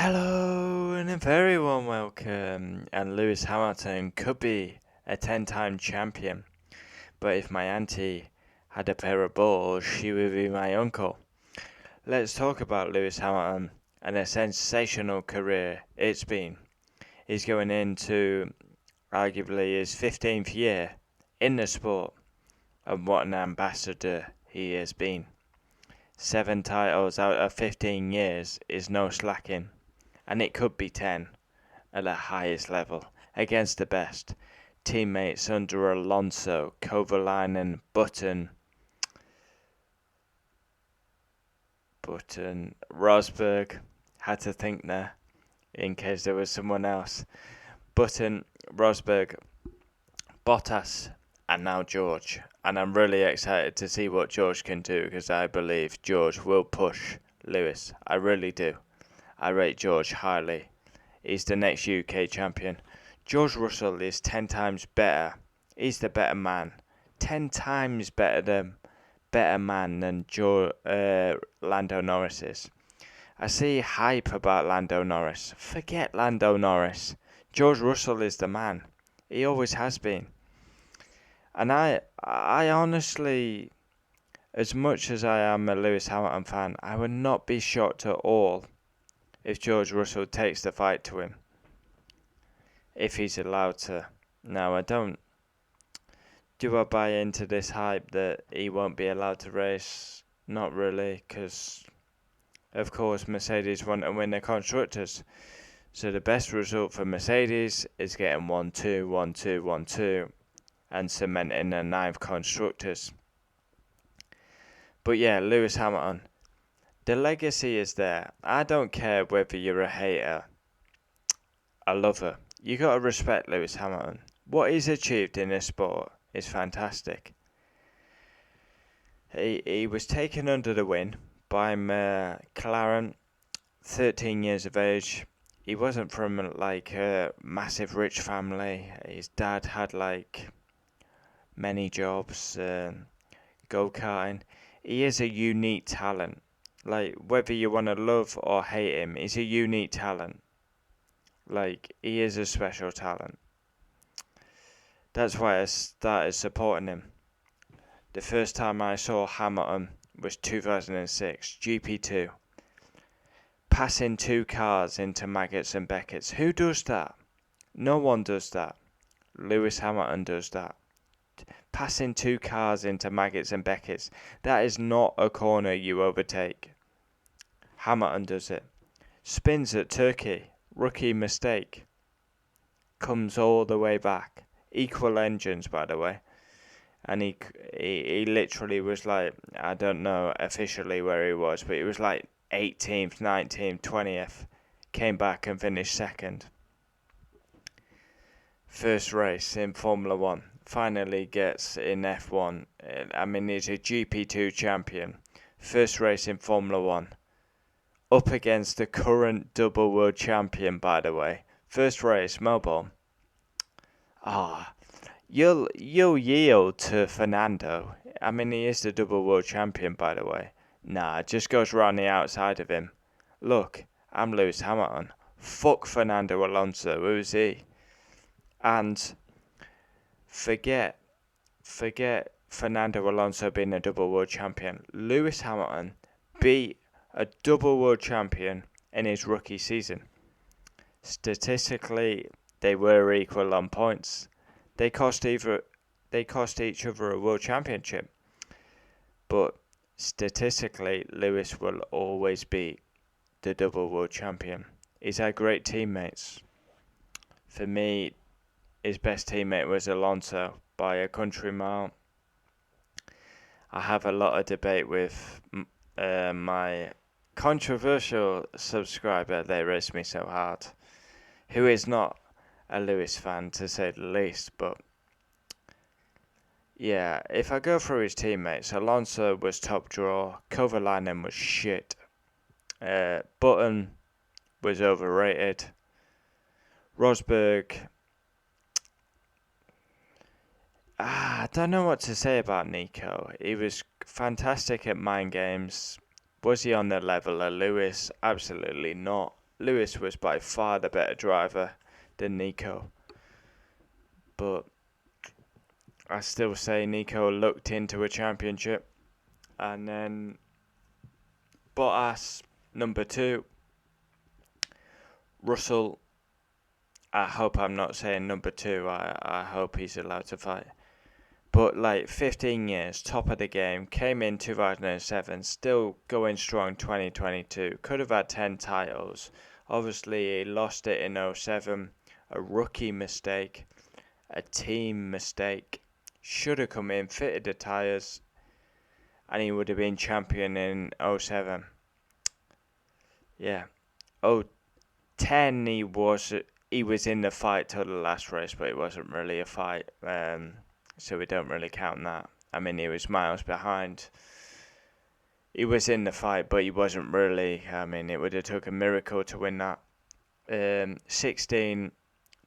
Hello and a very warm welcome. And Lewis Hamilton could be a 10-time champion, but if my auntie had a pair of balls, she would be my uncle. Let's talk about Lewis Hamilton and a sensational career it's been. He's going into arguably his 15th year in the sport, and what an ambassador he has been. 7 titles out of 15 years is no slacking, and it could be 10 at the highest level against the best. Teammates under Alonso, Kovalainen, Rosberg. Had to think there in case there was someone else. Button, Rosberg, Bottas, and now George. And I'm really excited to see what George can do because I believe George will push Lewis. I really do. I rate George highly. He's the next UK champion. George Russell is 10 times better. He's the better man. 10 times better man than Lando Norris is. I see hype about Lando Norris. Forget Lando Norris. George Russell is the man. He always has been. And I honestly, as much as I am a Lewis Hamilton fan, I would not be shocked at all if George Russell takes the fight to him. If he's allowed to. Now, do I buy into this hype that he won't be allowed to race? Not really, because of course Mercedes want to win the constructors. So the best result for Mercedes is getting 1-2, 1-2, 1-2 and cementing the 9th constructors. But yeah, Lewis Hamilton. The legacy is there. I don't care whether you're a hater, a lover. You gotta respect Lewis Hamilton. What he's achieved in this sport is fantastic. He was taken under the wing by McLaren, 13 years of age. He wasn't from like a massive rich family. His dad had like many jobs, go-karting. He is a unique talent. Like, whether you want to love or hate him, he's a unique talent. Like, he is a special talent. That's why I started supporting him. The first time I saw Hamilton was 2006, GP2. Passing 2 cars into Maggots and Beckett's. Who does that? No one does that. Lewis Hamilton does that. Passing 2 cars into Maggots and Beckett's. That is not a corner you overtake. Hamilton does it. Spins at Turkey. Rookie mistake. Comes all the way back. Equal engines, by the way. And he literally was like, I don't know officially where he was, but he was like 18th, 19th, 20th. Came back and finished second. First race in Formula 1. Finally gets in F1. I mean, he's a GP2 champion. First race in Formula 1. Up against the current double world champion, by the way. First race, Melbourne. You'll yield to Fernando. I mean, he is the double world champion, by the way. Nah, just goes round the outside of him. Look, I'm Lewis Hamilton. Fuck Fernando Alonso, who's he? And forget Fernando Alonso being a double world champion. Lewis Hamilton beat a double world champion in his rookie season. Statistically, they were equal on points. They cost each other a world championship. But statistically, Lewis will always beat the double world champion. He's had great teammates. For me, his best teammate was Alonso by a country mile. I have a lot of debate with my controversial subscriber, they race me so hard, who is not a Lewis fan to say the least, but yeah, if I go through his teammates, Alonso was top draw, Kovalainen was shit, Button was overrated, Rosberg, I don't know what to say about Nico. He was fantastic at mind games. Was he on the level of Lewis? Absolutely not. Lewis was by far the better driver than Nico. But I still say Nico looked into a championship. And then Bottas, number 2. Russell, I hope I'm not saying number 2. I hope he's allowed to fight. But like 15 years, top of the game, came in 2007, still going strong 2022. Could have had 10 titles. Obviously, he lost it in 07. A rookie mistake. A team mistake. Should have come in, fitted the tyres, and he would have been champion in 07. Yeah. 010 he was in the fight till the last race, but it wasn't really a fight. So we don't really count that. I mean, he was miles behind. He was in the fight, but he wasn't really. I mean, it would have took a miracle to win that. 16,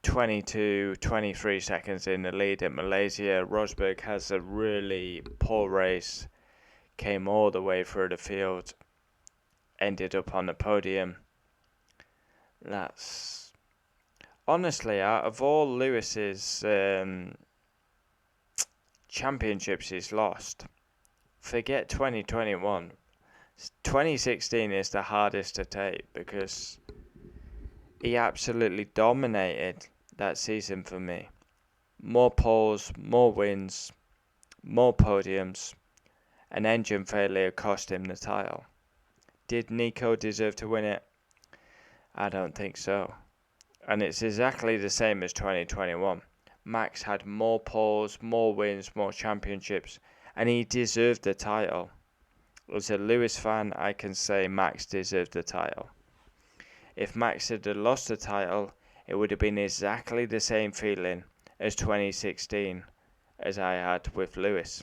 22, 23 seconds in the lead at Malaysia. Rosberg has a really poor race. Came all the way through the field. Ended up on the podium. That's... Honestly, out of all Lewis's championships he's lost, forget 2021. 2016 is the hardest to take because he absolutely dominated that season for me. More poles, more wins, more podiums. An engine failure cost him the title. Did Nico deserve to win it? I don't think so. And it's exactly the same as 2021. Max had more poles, more wins, more championships, and he deserved the title. As a Lewis fan, I can say Max deserved the title. If Max had lost the title, it would have been exactly the same feeling as 2016 as I had with Lewis.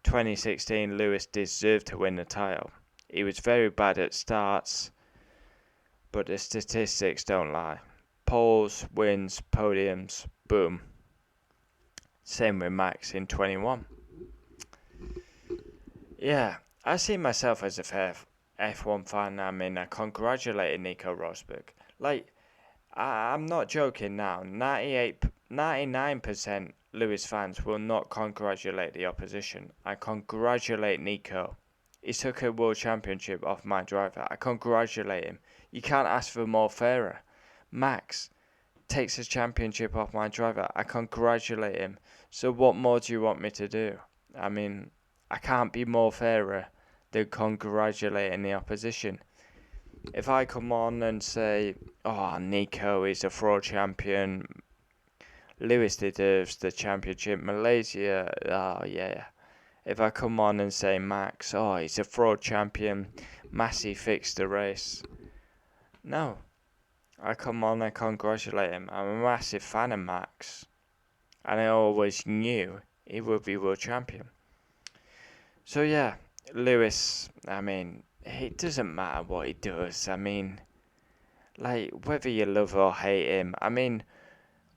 2016, Lewis deserved to win the title. He was very bad at starts, but the statistics don't lie. Poles, wins, podiums, boom. Same with Max in 21. Yeah, I see myself as a fair F1 fan. I mean, I congratulated Nico Rosberg. Like, I'm not joking now. 99% Lewis fans will not congratulate the opposition. I congratulate Nico. He took a world championship off my driver. I congratulate him. You can't ask for more fairer. Max takes a championship off my driver. I congratulate him. So what more do you want me to do? I mean, I can't be more fairer than congratulating the opposition. If I come on and say, oh, Nico is a fraud champion, Lewis deserves the championship, Malaysia, oh yeah. If I come on and say Max, oh, he's a fraud champion, Massey fixed the race. No. I come on and congratulate him. I'm a massive fan of Max. And I always knew he would be world champion. So yeah, Lewis, I mean, it doesn't matter what he does. I mean, like, whether you love or hate him, I mean,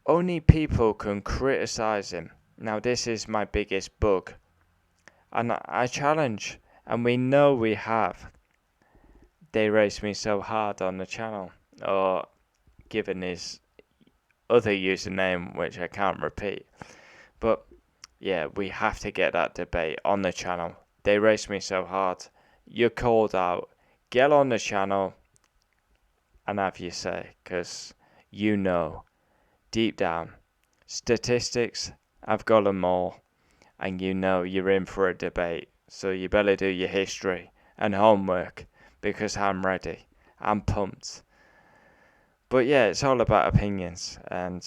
only people can criticize him. Now, this is my biggest bug. And I challenge, and we know we have. They race me so hard on the channel, or given his other username, which I can't repeat. But yeah, we have to get that debate on the channel. They race me so hard. You're called out. Get on the channel and have your say, because you know, deep down, statistics, I've got them all, and you know you're in for a debate. So you better do your history and homework, because I'm ready. I'm pumped. But yeah, it's all about opinions, and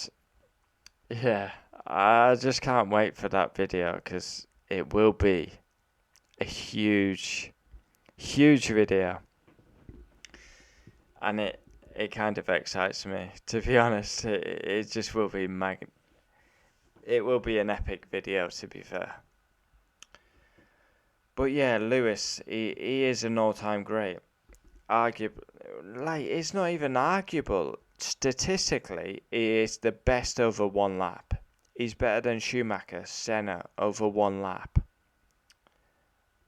yeah, I just can't wait for that video, because it will be a huge, huge video, and it kind of excites me, to be honest. It just will be it will be an epic video, to be fair. But yeah, Lewis, he is an all-time great. Arguable, like, it's not even arguable. Statistically, he is the best over one lap. He's better than Schumacher, Senna over one lap.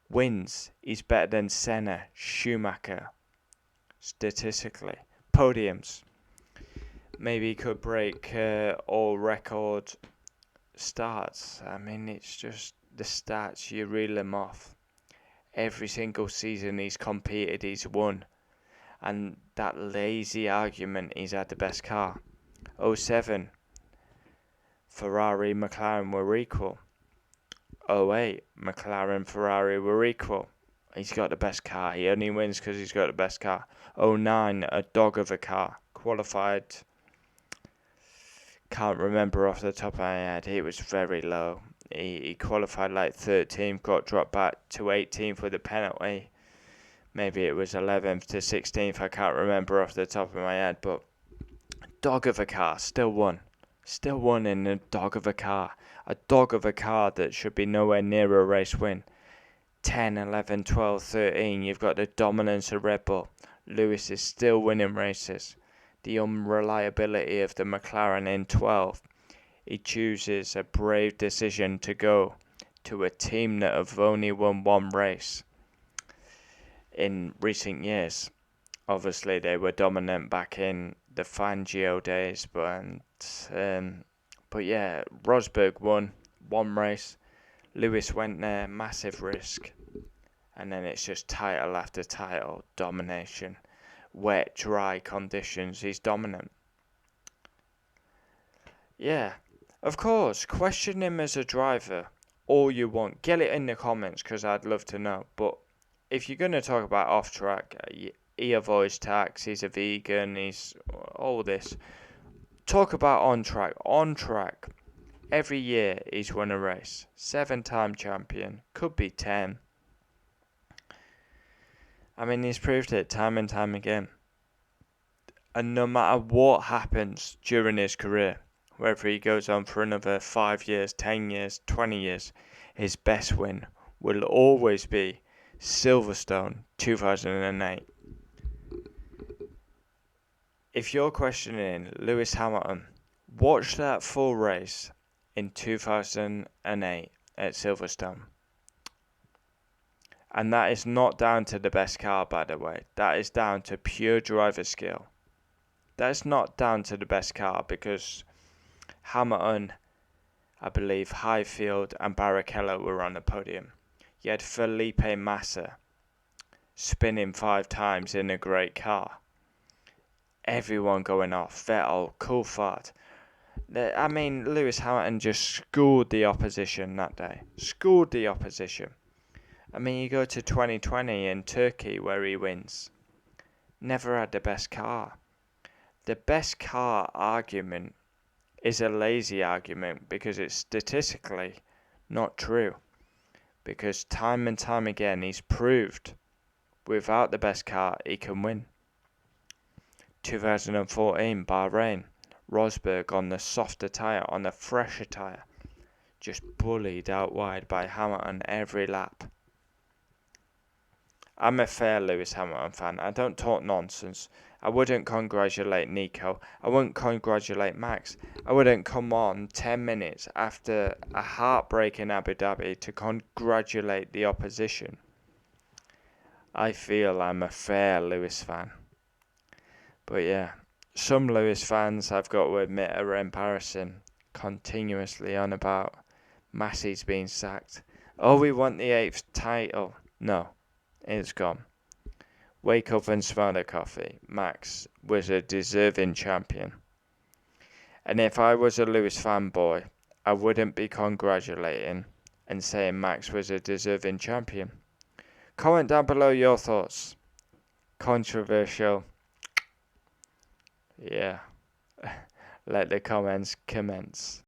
Wins, he's better than Senna, Schumacher statistically. Podiums. Maybe he could break all record starts. I mean, it's just the stats, you reel them off. Every single season he's competed, he's won. And that lazy argument, he's had the best car. 07, Ferrari, McLaren were equal. 08, McLaren, Ferrari were equal. He's got the best car. He only wins because he's got the best car. 09, a dog of a car. Qualified, can't remember off the top of my head. It was very low. He qualified like 13th, got dropped back to 18th with a penalty. Maybe it was 11th to 16th. I can't remember off the top of my head. But dog of a car, still won. Still won in a dog of a car. A dog of a car that should be nowhere near a race win. 10, 11, 12, 13. You've got the dominance of Red Bull. Lewis is still winning races. The unreliability of the McLaren in 12. He chooses a brave decision to go to a team that have only won one race in recent years. Obviously, they were dominant back in the Fangio days, but yeah, Rosberg won one race. Lewis went there, massive risk, and then it's just title after title, domination. Wet, dry conditions, he's dominant. Yeah, of course, question him as a driver all you want. Get it in the comments because I'd love to know. But if you're going to talk about off track, he avoids tax, he's a vegan, he's all this. Talk about on track. On track, every year he's won a race. 7-time champion, could be 10. I mean, he's proved it time and time again. And no matter what happens during his career, whether he goes on for another 5 years, 10 years, 20 years, his best win will always be Silverstone 2008. If you're questioning Lewis Hamilton, watch that full race in 2008 at Silverstone. And that is not down to the best car, by the way. That is down to pure driver skill. That's not down to the best car because Hamilton, I believe Highfield and Barrichello were on the podium. You had Felipe Massa spinning 5 times in a great car. Everyone going off. Vettel, Coulthard. I mean, Lewis Hamilton just schooled the opposition that day. Schooled the opposition. I mean, you go to 2020 in Turkey where he wins. Never had the best car. The best car argument is a lazy argument because it's statistically not true. Because time and time again he's proved without the best car he can win. 2014 Bahrain, Rosberg on the softer tyre, on the fresher tyre, just bullied out wide by Hamilton every lap. I'm a fair Lewis Hamilton fan. I don't talk nonsense. I wouldn't congratulate Nico. I wouldn't congratulate Max. I wouldn't come on 10 minutes after a heartbreak in Abu Dhabi to congratulate the opposition. I feel I'm a fair Lewis fan. But yeah, some Lewis fans, I've got to admit, are embarrassing. Continuously on about Massey's being sacked. Oh, we want the 8th title. No, it's gone. Wake up and smell the coffee. Max was a deserving champion. And if I was a Lewis fanboy, I wouldn't be congratulating and saying Max was a deserving champion. Comment down below your thoughts. Controversial. Yeah. Let the comments commence.